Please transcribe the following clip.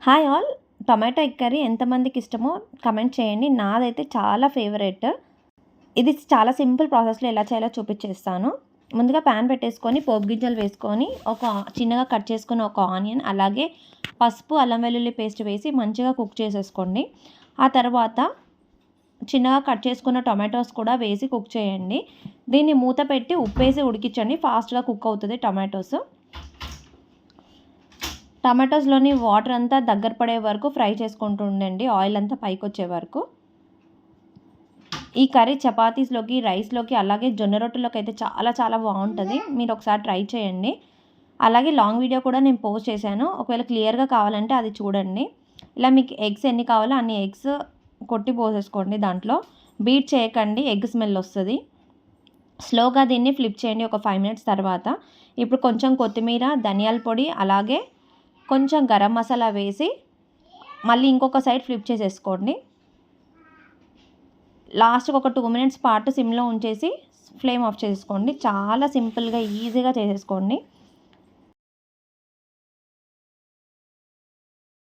Hi all. Tomato egg curry ఎంతమందికి ఇష్టమో comment చేయండి. నాదైతే చాలా ఫేవరెట్. ఇది చాలా సింపుల్ ప్రాసెస్లో ఎలా చేయాలో చూపించేస్తాను. ముందుగా ప్యాన్ పెట్టేసుకొని పోపు గింజలు వేసుకొని చిన్నగా కట్ చేసుకున్న ఒక ఆనియన్, అలాగే పసుపు, అల్లం వెల్లుల్లి పేస్ట్ వేసి మంచిగా కుక్ చేసేసుకోండి. ఆ తర్వాత చిన్నగా కట్ చేసుకున్న టొమాటోస్ కూడా వేసి కుక్ చేయండి. దీన్ని మూత పెట్టి ఉప్పేసి ఉడికించండి. ఫాస్ట్గా కుక్ అవుతుంది టమాటోస్లోని వాటర్ అంతా దగ్గర పడే వరకు ఫ్రై చేసుకుంటూ ఉండండి, ఆయిల్ అంతా పైకి వచ్చే వరకు. ఈ కర్రీ చపాతీస్లోకి, రైస్లోకి, అలాగే జొన్న రొట్టెలోకి అయితే చాలా చాలా బాగుంటుంది. మీరు ఒకసారి ట్రై చేయండి. అలాగే లాంగ్ వీడియో కూడా నేను పోస్ట్ చేశాను, ఒకవేళ క్లియర్గా కావాలంటే అది చూడండి. ఇలా మీకు ఎగ్స్ ఎన్ని కావాలో అన్ని ఎగ్స్ కొట్టి పోసేసుకోండి. దాంట్లో బీట్ చేయకండి, ఎగ్ స్మెల్ వస్తుంది. స్లోగా దీన్ని ఫ్లిప్ చేయండి ఒక 5 మినిట్స్ తర్వాత. ఇప్పుడు కొంచెం కొత్తిమీర, ధనియాల పొడి, అలాగే కొంచెం గరం మసాలా వేసి మళ్ళీ ఇంకొక సైడ్ ఫ్లిప్ చేసేసుకోండి. లాస్ట్కి ఒక 2 మినిట్స్ పాటు సిమ్లో ఉంచేసి ఫ్లేమ్ ఆఫ్ చేసుకోండి. చాలా సింపుల్గా ఈజీగా చేసేసుకోండి.